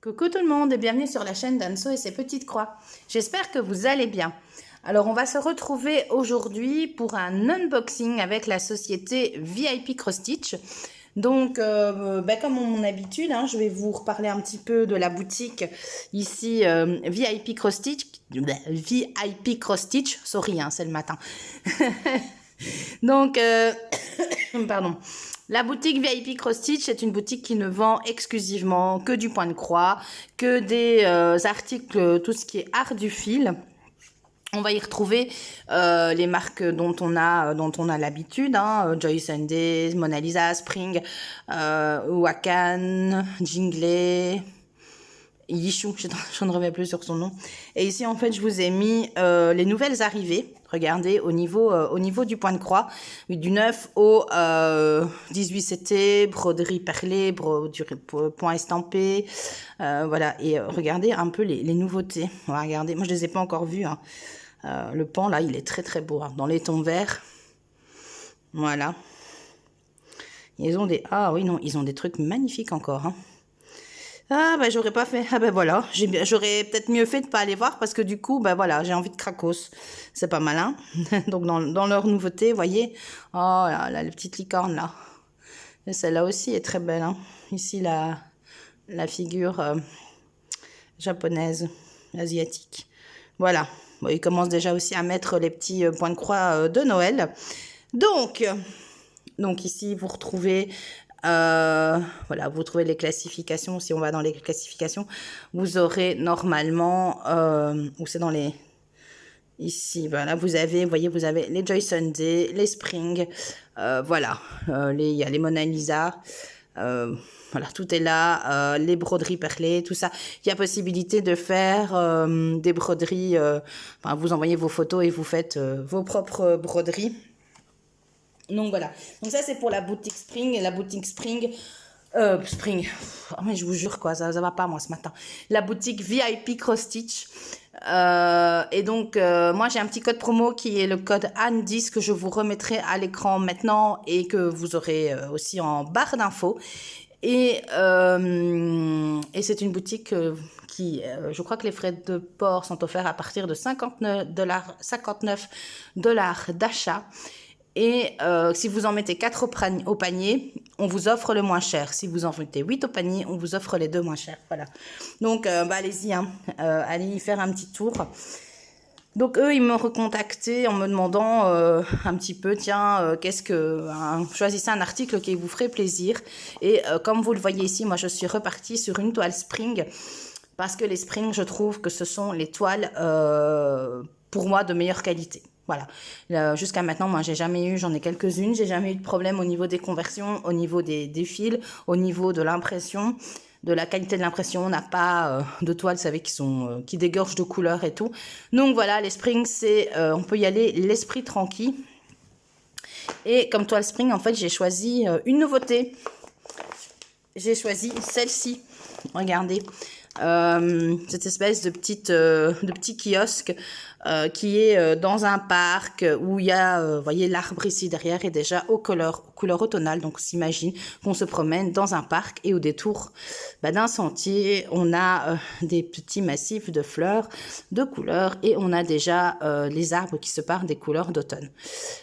Coucou tout le monde et bienvenue sur la chaîne d'Anso et ses petites croix. J'espère que vous allez bien. Alors on va se retrouver aujourd'hui pour un unboxing avec la société VIP Cross Stitch. Donc comme mon habitude, je vais vous reparler un petit peu de la boutique ici VIP Cross Stitch. VIP Cross Stitch, sorry c'est le matin. Donc pardon. La boutique VIP Cross Stitch est une boutique qui ne vend exclusivement que du point de croix, que des articles, tout ce qui est art du fil. On va y retrouver les marques dont on a l'habitude, Joyce and Day, Mona Lisa, Spring, Wakan, Jingley, Yishu, je ne reviens plus sur son nom. Et ici, en fait, je vous ai mis les nouvelles arrivées. Regardez, au niveau du point de croix, du 9 au 18 CT, broderie perlée, point estampé. Voilà, et regardez un peu les nouveautés. Voilà, regardez, moi, je ne les ai pas encore vues. Le pan, là, il est très, très beau. Dans les tons verts. Voilà. Ils ont des... Ah oui, non, ils ont des trucs magnifiques encore, Ah, bah, j'aurais pas fait. Ah, ben voilà. J'aurais peut-être mieux fait de pas aller voir parce que du coup, ben voilà, j'ai envie de cracos. C'est pas malin. Donc, dans leur nouveauté, vous voyez. Oh là, là, les petites licornes, là. Et celle-là aussi est très belle, Ici, la figure japonaise, asiatique. Voilà. Bon, ils commencent déjà aussi à mettre les petits points de croix de Noël. Donc ici, vous retrouvez... voilà, vous trouvez les classifications. Si on va dans les classifications, vous aurez normalement où c'est dans les ici, voilà, vous avez les Joy Sunday, les Spring, voilà, il y a les Mona Lisa, voilà, tout est là, les broderies perlées, tout ça. Il y a possibilité de faire des broderies, vous envoyez vos photos et vous faites vos propres broderies. Donc voilà, donc ça c'est pour la boutique Spring. Et la boutique Spring, oh, mais je vous jure quoi, ça va pas moi ce matin. La boutique VIP Cross Stitch. Et donc moi j'ai un petit code promo qui est le code ANNE10 que je vous remettrai à l'écran maintenant et que vous aurez aussi en barre d'infos. Et c'est une boutique qui, je crois que les frais de port sont offerts à partir de $59 d'achat. Et si vous en mettez 4 au panier, on vous offre le moins cher. Si vous en mettez 8 au panier, on vous offre les 2 moins chers. Voilà. Donc, allez-y, allez y faire un petit tour. Donc, eux, ils m'ont recontacté en me demandant un petit peu, tiens, choisissez un article qui vous ferait plaisir. Et comme vous le voyez ici, moi, je suis repartie sur une toile Spring. Parce que les Spring, je trouve que ce sont les toiles, pour moi, de meilleure qualité. Voilà. Jusqu'à maintenant, moi, j'en ai quelques-unes, j'ai jamais eu de problème au niveau des conversions, au niveau des fils, au niveau de l'impression, de la qualité de l'impression. On n'a pas de toiles, vous savez, qui dégorgent de couleurs et tout. Donc voilà, les Spring, on peut y aller l'esprit tranquille. Et comme toile Spring, en fait, j'ai choisi une nouveauté. J'ai choisi celle-ci. Regardez. Cette espèce de petit kiosque qui est dans un parc où il y a, vous voyez, l'arbre ici derrière est déjà aux couleurs automnales. Donc, on s'imagine qu'on se promène dans un parc et au détour d'un sentier, on a des petits massifs de fleurs, de couleurs et on a déjà les arbres qui se partent des couleurs d'automne.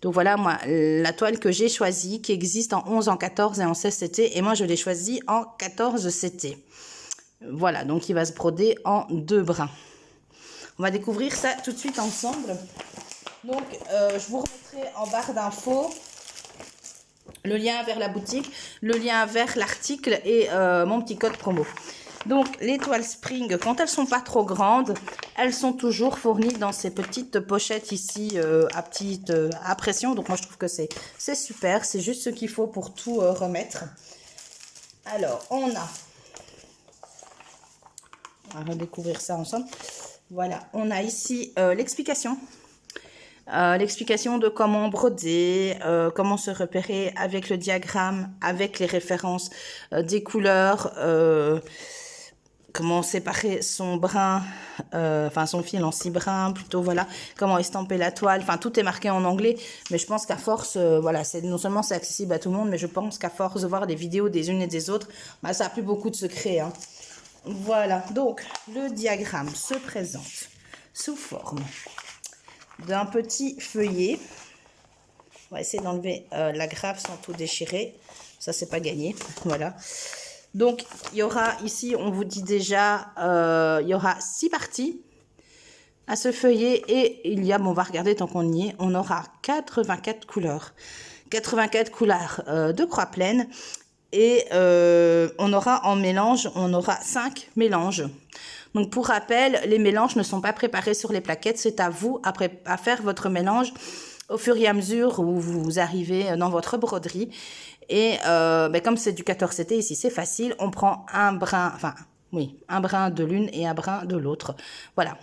Donc, voilà, moi, la toile que j'ai choisie, qui existe en 11, en 14 et en 16 CT, et moi, je l'ai choisie en 14 CT. Voilà, donc il va se broder en 2 brins. On va découvrir ça tout de suite ensemble. Donc, je vous remettrai en barre d'infos le lien vers la boutique, le lien vers l'article et mon petit code promo. Donc, les toiles Spring, quand elles sont pas trop grandes, elles sont toujours fournies dans ces petites pochettes ici à pression. Donc, moi, je trouve que c'est super. C'est juste ce qu'il faut pour tout remettre. Alors, on va redécouvrir ça ensemble. Voilà, on a ici l'explication. L'explication de comment broder, comment se repérer avec le diagramme, avec les références des couleurs, comment séparer son brin, son fil en 6 brins plutôt, voilà, comment estamper la toile, tout est marqué en anglais, mais je pense qu'à force, voilà, non seulement c'est accessible à tout le monde, mais je pense qu'à force de voir des vidéos des unes et des autres, ça n'a plus beaucoup de secrets, Voilà, donc le diagramme se présente sous forme d'un petit feuillet. On va essayer d'enlever la grave sans tout déchirer. Ça, c'est pas gagné. Voilà. Donc, il y aura ici, on vous dit déjà, il y aura 6 parties à ce feuillet. Et il y a, bon, on va regarder tant qu'on y est, on aura 84 couleurs. 84 couleurs de croix pleine. Et on aura en mélange, on aura 5 mélanges. Donc, pour rappel, les mélanges ne sont pas préparés sur les plaquettes. C'est à vous à faire votre mélange au fur et à mesure où vous arrivez dans votre broderie. Et comme c'est du 14CT, ici c'est facile, on prend un brin, enfin oui, un brin de l'une et un brin de l'autre. Voilà.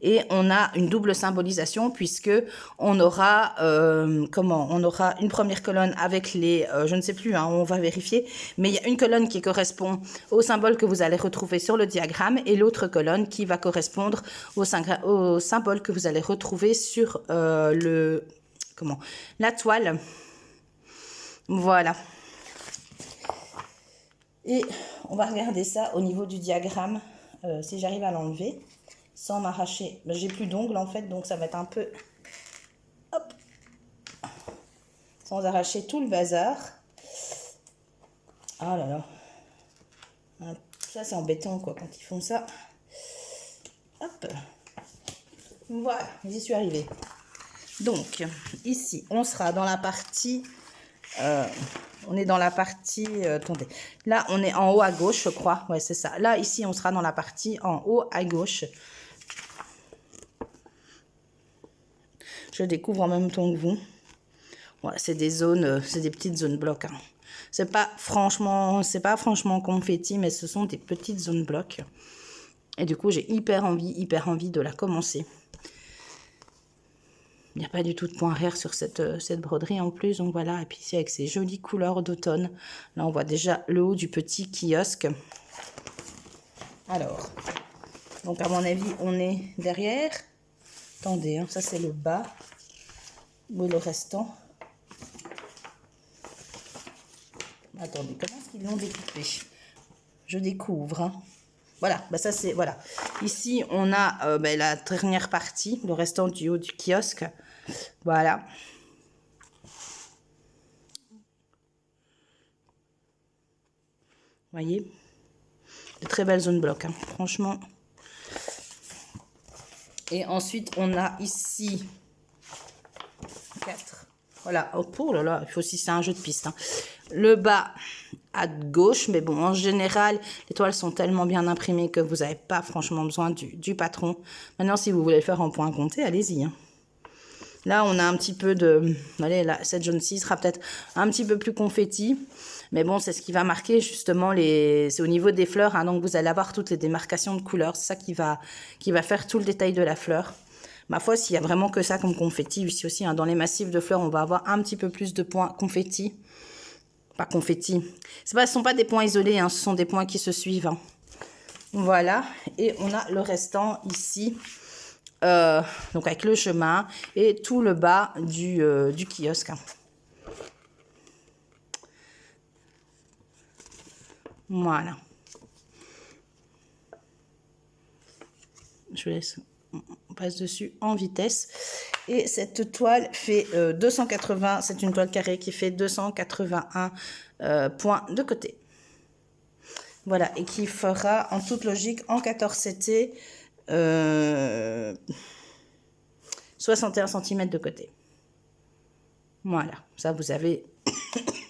Et on a une double symbolisation puisque on aura, on aura une première colonne avec les, je ne sais plus, hein, on va vérifier, mais il y a une colonne qui correspond au symbole que vous allez retrouver sur le diagramme et l'autre colonne qui va correspondre au symbole que vous allez retrouver sur la toile. Voilà. Et on va regarder ça au niveau du diagramme, si j'arrive à l'enlever. Sans m'arracher. J'ai plus d'ongles en fait, donc ça va être un peu... Hop. Sans arracher tout le bazar. Oh là là. Ça c'est embêtant quoi quand ils font ça. Hop. Voilà, j'y suis arrivée. Donc, ici, on sera dans la partie... on est dans la partie... attendez. Là, on est en haut à gauche, je crois. Ouais, c'est ça. Là, ici, on sera dans la partie en haut à gauche. Je découvre en même temps que vous. Voilà, c'est des zones, c'est des petites zones blocs. Hein. C'est pas franchement confetti, mais ce sont des petites zones blocs. Et du coup, j'ai hyper envie de la commencer. Il n'y a pas du tout de point arrière sur cette broderie en plus. Donc voilà, et puis ici avec ces jolies couleurs d'automne. Là, on voit déjà le haut du petit kiosque. Alors, donc à mon avis, on est derrière. Attendez, hein, ça c'est le bas. Où est le restant? Attendez, comment est-ce qu'ils l'ont découpé? Je découvre. Hein. Voilà, bah ça c'est... Voilà. Ici, on a la dernière partie, le restant du haut du kiosque. Voilà. Vous voyez? De très belles zones blocs, hein, franchement. Et ensuite, on a ici 4. Voilà, oh là là, il faut aussi, c'est un jeu de piste. Hein. Le bas à gauche, mais bon, en général, les toiles sont tellement bien imprimées que vous n'avez pas franchement besoin du patron. Maintenant, si vous voulez le faire en point compté, allez-y. Hein. Là, on a un petit peu de... Allez, là, cette jaune-ci sera peut-être un petit peu plus confetti. Mais bon, c'est ce qui va marquer justement c'est au niveau des fleurs. Hein, donc, vous allez avoir toutes les démarcations de couleurs. C'est ça qui va faire tout le détail de la fleur. Ma foi, s'il y a vraiment que ça comme confetti, ici aussi, hein, dans les massifs de fleurs, on va avoir un petit peu plus de points confetti. Pas confetti. Ce ne sont pas des points isolés, hein, ce sont des points qui se suivent. Hein. Voilà. Et on a le restant ici. Donc avec le chemin et tout le bas du kiosque. Hein. Voilà. Je vous laisse, on passe dessus en vitesse. Et cette toile fait 280, c'est une toile carrée qui fait 281 points de côté. Voilà, et qui fera en toute logique en 14CT 61 cm de côté. Voilà, ça vous avez...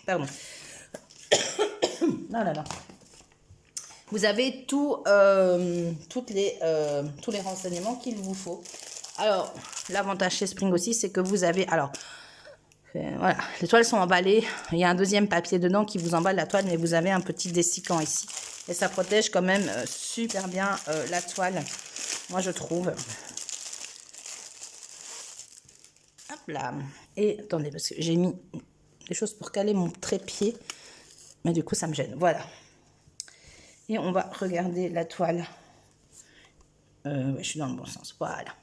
Pardon. Non, non, non. Vous avez tous les renseignements qu'il vous faut. Alors, l'avantage chez Spring aussi, c'est que vous avez... Alors, voilà, les toiles sont emballées. Il y a un deuxième papier dedans qui vous emballe la toile, mais vous avez un petit dessicant ici. Et ça protège quand même super bien la toile, moi je trouve. Hop là. Et attendez, parce que j'ai mis des choses pour caler mon trépied. Mais du coup, ça me gêne. Voilà. Et on va regarder la toile. Ouais, je suis dans le bon sens. Voilà.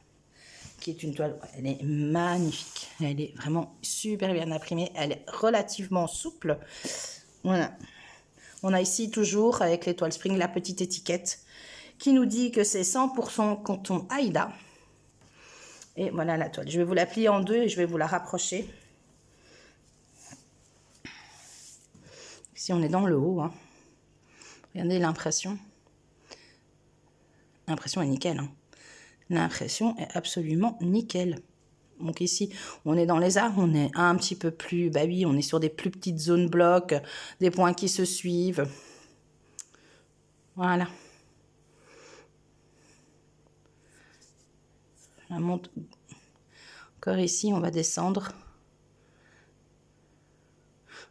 Qui est une toile, elle est magnifique. Elle est vraiment super bien imprimée. Elle est relativement souple. Voilà. On a ici toujours, avec l'étoile Spring, la petite étiquette qui nous dit que c'est 100% coton Aïda. Et voilà la toile. Je vais vous la plier en deux et je vais vous la rapprocher. Ici, on est dans le haut. Hein. Regardez l'impression. L'impression est nickel. Hein. L'impression est absolument nickel. Donc ici, on est dans les arbres, on est un petit peu plus... Bah oui, on est sur des plus petites zones blocs, des points qui se suivent. Voilà. La monte. Encore ici, on va descendre.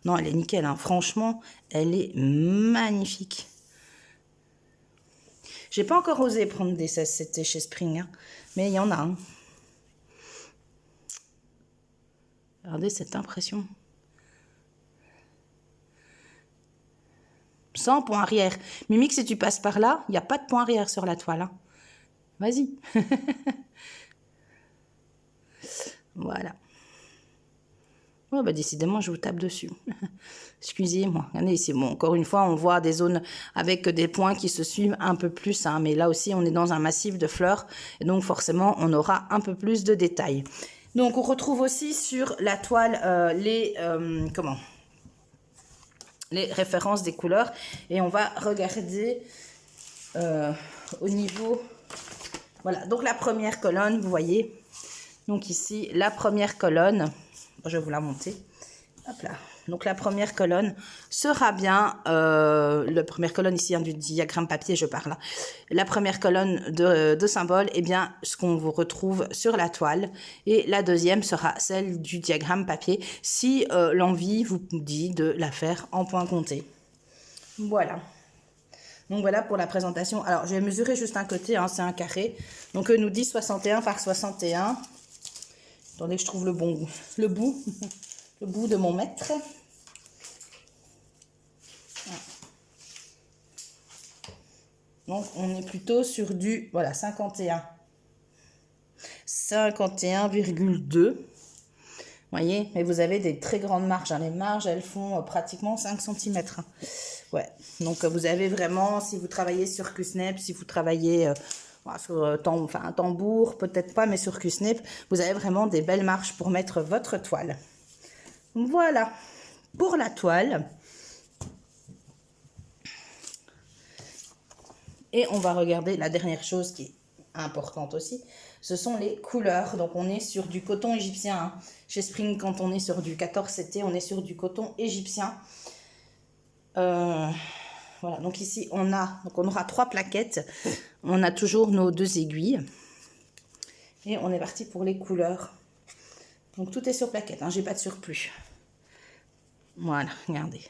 Non, elle est nickel. Hein. Franchement, elle est magnifique. J'ai pas encore osé prendre des 16 chez Spring, hein, mais il y en a. Hein. Regardez cette impression. Sans point arrière. Mimique, si tu passes par là, il n'y a pas de point arrière sur la toile. Hein. Vas-y. Voilà. Oh, bah, décidément, je vous tape dessus. Excusez-moi. Regardez ici. Bon, encore une fois, on voit des zones avec des points qui se suivent un peu plus. Hein, mais là aussi, on est dans un massif de fleurs. Et donc, forcément, on aura un peu plus de détails. Donc, on retrouve aussi sur la toile les références des couleurs. Et on va regarder au niveau... Voilà. Donc, la première colonne, vous voyez. Donc, ici, la première colonne... Je vais vous la monter. Hop là. Donc, la première colonne sera bien... la première colonne ici, hein, du diagramme papier, je parle. La première colonne de symboles, eh bien, ce qu'on vous retrouve sur la toile. Et la deuxième sera celle du diagramme papier, si l'envie vous dit de la faire en point compté. Voilà. Donc, voilà pour la présentation. Alors, je vais mesurer juste un côté, hein, c'est un carré. Donc, nous dit 61 par 61. Attendez que je trouve le bout de mon mètre. Donc, on est plutôt sur du, voilà, 51. 51,2. Vous voyez, mais vous avez des très grandes marges. Hein. Les marges, elles font pratiquement 5 cm. Hein. Ouais, donc vous avez vraiment, si vous travaillez sur Cusnep, si vous travaillez... sur un tambour, peut-être pas, mais sur Cusnep, vous avez vraiment des belles marches pour mettre votre toile. Voilà, pour la toile. Et on va regarder la dernière chose qui est importante aussi, ce sont les couleurs. Donc, on est sur du coton égyptien. Hein. Chez Spring, quand on est sur du 14CT, on est sur du coton égyptien. Voilà, donc ici, on aura 3 plaquettes. On a toujours nos 2 aiguilles. Et on est parti pour les couleurs. Donc, tout est sur plaquette. Hein, j'ai pas de surplus. Voilà, regardez.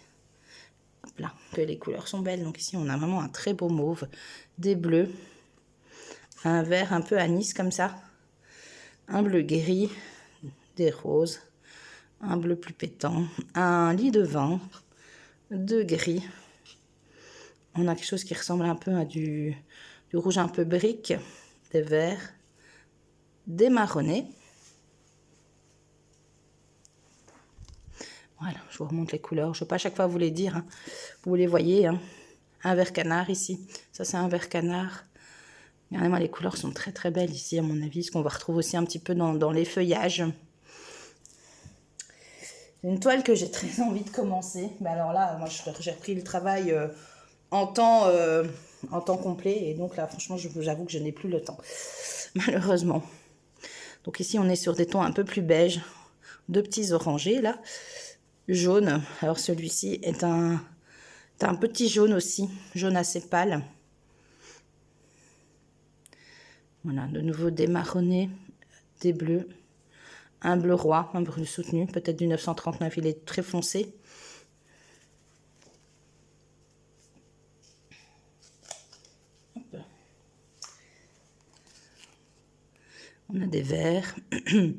Hop là, que les couleurs sont belles. Donc, ici, on a vraiment un très beau mauve. Des bleus. Un vert un peu anis, comme ça. Un bleu gris. Des roses. Un bleu plus pétant. Un lit de vin. 2 gris. On a quelque chose qui ressemble un peu à du rouge un peu brique, des verts, des marronnés. Voilà, je vous remonte les couleurs. Je ne vais pas à chaque fois vous les dire. Hein. Vous les voyez. Hein. Un vert canard ici. Ça, c'est un vert canard. Regardez-moi, les couleurs sont très très belles ici, à mon avis. Ce qu'on va retrouver aussi un petit peu dans les feuillages. C'est une toile que j'ai très envie de commencer. Mais alors là, moi, j'ai repris le travail... en temps complet, et donc là franchement j'avoue que je n'ai plus le temps, malheureusement. Donc ici on est sur des tons un peu plus beige, 2 petits orangés là, jaune. Alors celui-ci est un petit jaune aussi, jaune assez pâle. Voilà, de nouveau des marronnés, des bleus, un bleu roi, un bleu soutenu, peut-être du 939, il est très foncé. On a des verts, un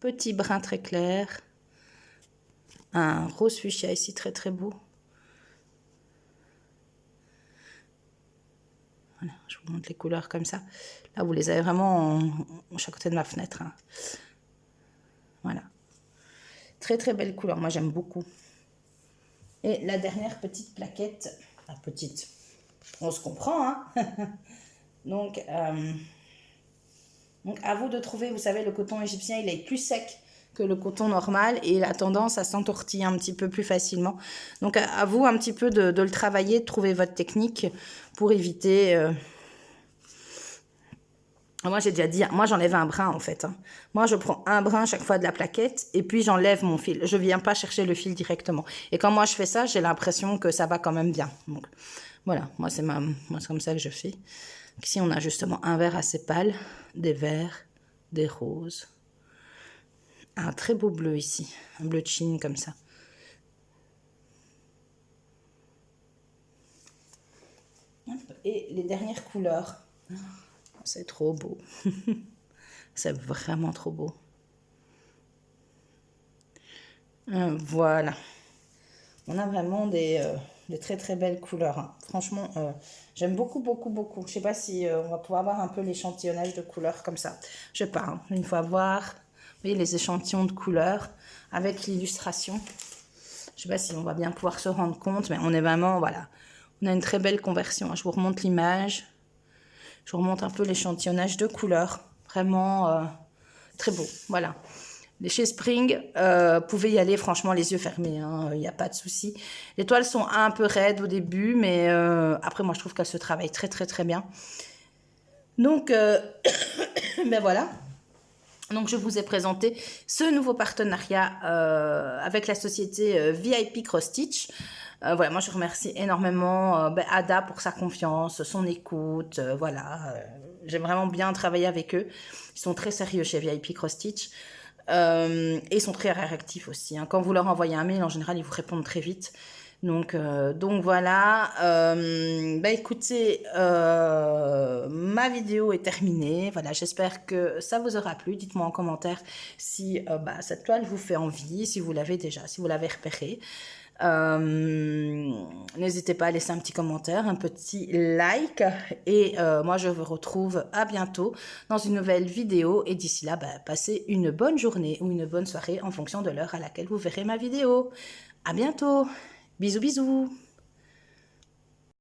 petit brun très clair, un rose fuchsia ici très très beau. Voilà, je vous montre les couleurs comme ça. Là, vous les avez vraiment chaque côté de ma fenêtre. Hein. Voilà. Très très belle couleur, moi j'aime beaucoup. Et la dernière petite plaquette, la petite, on se comprend, hein. Donc à vous de trouver, vous savez, le coton égyptien, il est plus sec que le coton normal et il a tendance à s'entortiller un petit peu plus facilement. Donc à vous un petit peu de le travailler, de trouver votre technique pour éviter... Moi, j'ai déjà dit, moi j'enlève un brin en fait. Hein. Moi, je prends un brin chaque fois de la plaquette et puis j'enlève mon fil. Je ne viens pas chercher le fil directement. Et quand moi je fais ça, j'ai l'impression que ça va quand même bien. Donc voilà, moi c'est comme ça que je fais. Ici, on a justement un vert assez pâle, des verts, des roses. Un très beau bleu ici, un bleu de Chine comme ça. Et les dernières couleurs. C'est trop beau. C'est vraiment trop beau. Voilà. On a vraiment des très très belles couleurs. Hein. Franchement, j'aime beaucoup, beaucoup, beaucoup. Je ne sais pas si on va pouvoir voir un peu l'échantillonnage de couleurs comme ça. Je sais pas. Hein. Une fois voir, vous voyez, les échantillons de couleurs avec l'illustration. Je ne sais pas si on va bien pouvoir se rendre compte, mais on est vraiment, voilà. On a une très belle conversion. Hein. Je vous remonte l'image. Je vous remonte un peu l'échantillonnage de couleurs. Vraiment très beau. Voilà. Les chez Spring, pouvez y aller franchement les yeux fermés. Il n'y a pas de souci. Les toiles sont un peu raides au début, mais après moi je trouve qu'elles se travaillent très très très bien. Donc, ben voilà. Donc je vous ai présenté ce nouveau partenariat avec la société VIP Cross Stitch. Voilà, moi je remercie énormément Ada pour sa confiance, son écoute, voilà. J'aime vraiment bien travailler avec eux. Ils sont très sérieux chez VIP Cross Stitch. Et ils sont très réactifs aussi. Hein. Quand vous leur envoyez un mail, en général, ils vous répondent très vite. Donc voilà. Écoutez, ma vidéo est terminée. Voilà, j'espère que ça vous aura plu. Dites-moi en commentaire si cette toile vous fait envie, si vous l'avez déjà, si vous l'avez repérée. N'hésitez pas à laisser un petit commentaire, un petit like et moi je vous retrouve à bientôt dans une nouvelle vidéo et d'ici là passez une bonne journée ou une bonne soirée en fonction de l'heure à laquelle vous verrez ma vidéo. À bientôt, bisous bisous.